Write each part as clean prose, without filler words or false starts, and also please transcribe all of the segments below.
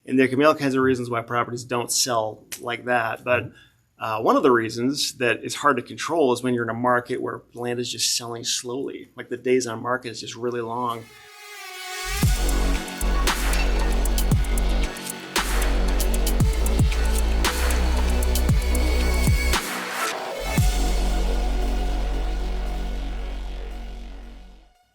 And there can be all kinds of reasons why properties don't sell like that. But one of the reasons that it's hard to control is when you're in a market where land is just selling slowly. Like the days on market is just really long.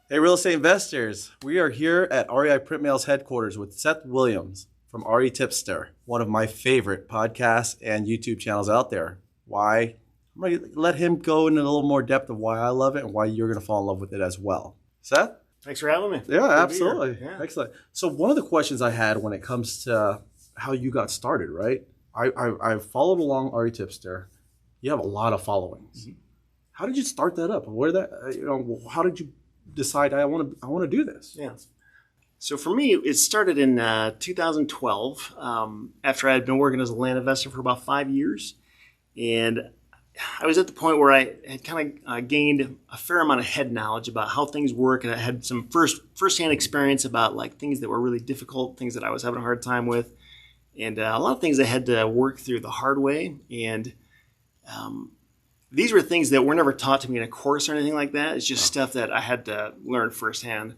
Hey, real estate investors. We are here at RETipster's headquarters with Seth Williams from RE Tipster, one of my favorite podcasts and YouTube channels out there. Why? I'm going to let him go into a little more depth of why I love it and why you're going to fall in love with it as well. Seth? Thanks for having me. Yeah, absolutely. Yeah. Excellent. So one of the questions I had when it comes to how you got started, right? I followed along RE Tipster. You have a lot of followings. Mm-hmm. How did you start that up? How did you decide I want to do this? Yeah. So for me, it started in 2012 after I had been working as a land investor for about 5 years. And I was at the point where I had kind of gained a fair amount of head knowledge about how things work. And I had some firsthand experience about like things that were really difficult, things that I was having a hard time with. And a lot of things I had to work through the hard way. And these were things that were never taught to me in a course or anything like that. It's just stuff that I had to learn firsthand.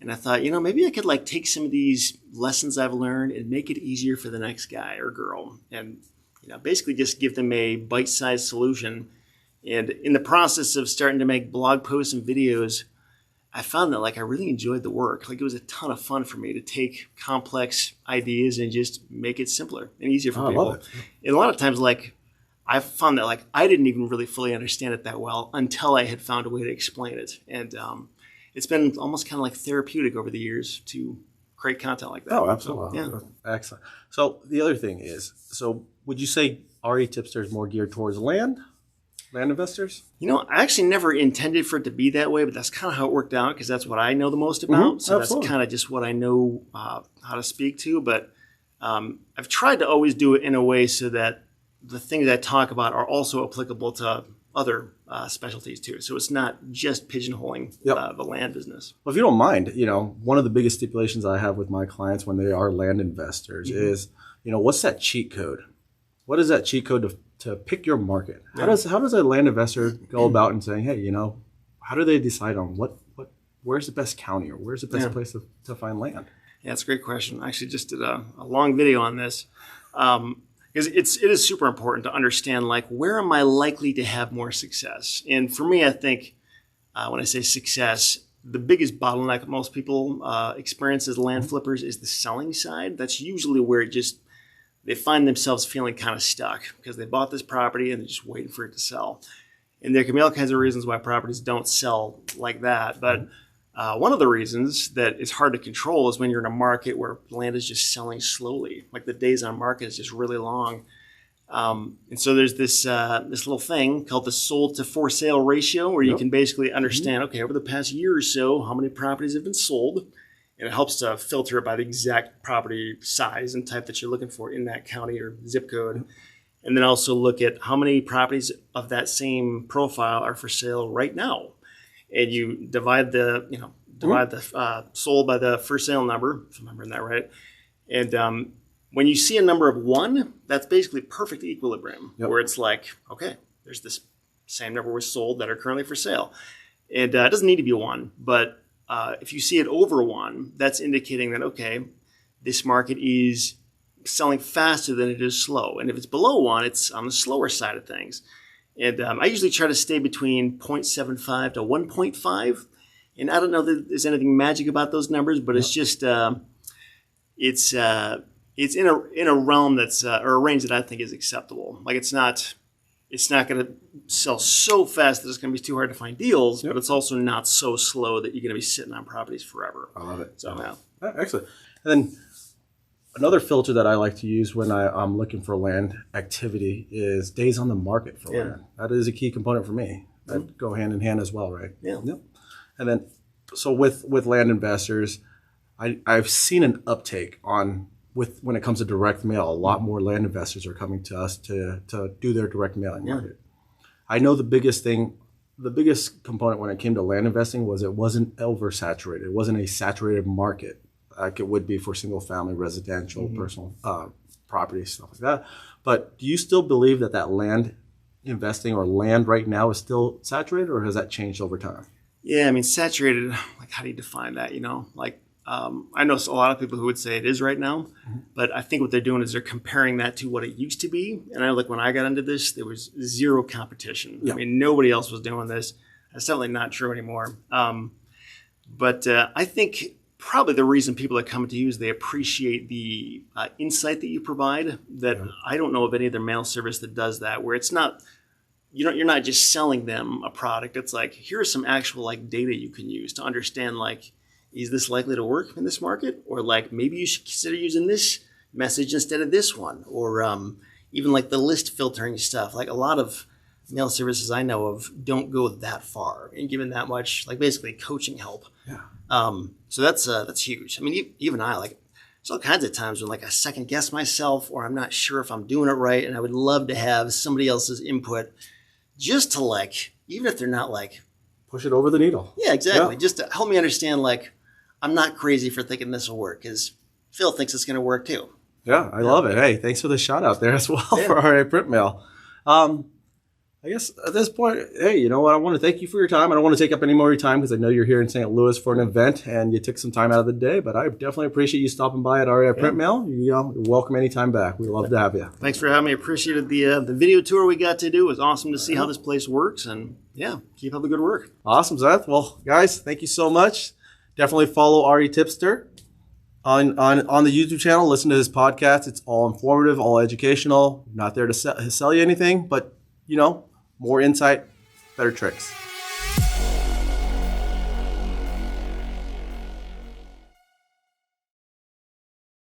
And I thought, maybe I could like take some of these lessons I've learned and make it easier for the next guy or girl. And, basically just give them a bite-sized solution. And in the process of starting to make blog posts and videos, I found that like I really enjoyed the work. Like it was a ton of fun for me to take complex ideas and just make it simpler and easier for people. I love it. And a lot of times, like, I found that like I didn't even really fully understand it that well until I had found a way to explain it. And it's been almost kind of like therapeutic over the years to create content like that. Oh, absolutely. So, yeah. Excellent. So the other thing is, would you say RE Tipster is more geared towards land investors? I actually never intended for it to be that way, but that's kind of how it worked out because that's what I know the most about. Mm-hmm. So absolutely. That's kind of just what I know how to speak to. But I've tried to always do it in a way so that the things I talk about are also applicable to other specialties too. So it's not just pigeonholing the land business. Well, if you don't mind, one of the biggest stipulations I have with my clients when they are land investors mm-hmm. is, what's that cheat code? What is that cheat code to pick your market? How does a land investor go about and saying, hey, how do they decide on where's the best county or where's the best place to find land? Yeah, that's a great question. I actually just did a long video on this. Because it is super important to understand, like, where am I likely to have more success? And for me, I think when I say success, the biggest bottleneck most people experience as land flippers is the selling side. That's usually where they find themselves feeling kind of stuck because they bought this property and they're just waiting for it to sell. And there can be all kinds of reasons why properties don't sell like that. But one of the reasons that it's hard to control is when you're in a market where land is just selling slowly. Like the days on market is just really long. And so there's this little thing called the sold to for sale ratio where you can basically understand, okay, over the past year or so, how many properties have been sold. And it helps to filter it by the exact property size and type that you're looking for in that county or zip code. And then also look at how many properties of that same profile are for sale right now. And you divide the sold by the for sale number, if I'm remembering that right. And when you see a number of 1, that's basically perfect equilibrium, where it's like, okay, there's this same number was sold that are currently for sale. And it doesn't need to be 1, but if you see it over 1, that's indicating that, okay, this market is selling faster than it is slow. And if it's below 1, it's on the slower side of things. And I usually try to stay between 0.75 to 1.5. And I don't know that there's anything magic about those numbers, but it's just it's in a realm that's or a range that I think is acceptable. Like it's not going to sell so fast that it's going to be too hard to find deals, but it's also not so slow that you're going to be sitting on properties forever. I love it. So yeah. Excellent. And then another filter that I like to use when I'm looking for land activity is days on the market for land. That is a key component for me. That go hand in hand as well, right? Yeah. Yep. And then, so with land investors, I've seen an uptake when it comes to direct mail. A lot more land investors are coming to us to do their direct mailing market. I know the biggest component when it came to land investing was it wasn't oversaturated. It wasn't a saturated market. like it would be for single family, residential, personal property, stuff like that. But do you still believe that land investing or land right now is still saturated, or has that changed over time? Yeah, I mean, saturated, like, how do you define that? Like, I know a lot of people who would say it is right now, but I think what they're doing is they're comparing that to what it used to be. And I know, like, when I got into this, there was zero competition. Yeah. I mean, nobody else was doing this. That's certainly not true anymore. But I think probably the reason people are coming to you is they appreciate the insight that you provide. That I don't know of any other mail service that does that, where it's not, you're not just selling them a product. It's like, here's some actual, like, data you can use to understand, like, is this likely to work in this market? Or, like, maybe you should consider using this message instead of this one. Or even like the list filtering stuff. Like, a lot of mail services I know of don't go that far and given that much, like, basically coaching help. Yeah. So that's huge. I mean, even I, like, there's all kinds of times when, like, I second guess myself, or I'm not sure if I'm doing it right, and I would love to have somebody else's input just to, like, even if they're not, like, push it over the needle. Yeah, exactly. Yeah. Just to help me understand, like, I'm not crazy for thinking this will work, because Phil thinks it's going to work too. Yeah, I love it. Hey, thanks for the shout out there as well for RE PrintMail. I guess at this point, hey, you know what? I want to thank you for your time. I don't want to take up any more of your time because I know you're here in St. Louis for an event and you took some time out of the day, but I definitely appreciate you stopping by at RE PrintMail. You're welcome anytime back. We'd love to have you. Thanks for having me. Appreciated the video tour we got to do. It was awesome to see how this place works, and keep up the good work. Awesome, Seth. Well, guys, thank you so much. Definitely follow RETipster on the YouTube channel. Listen to his podcast. It's all informative, all educational. Not there to sell you anything, but, more insight, better tricks.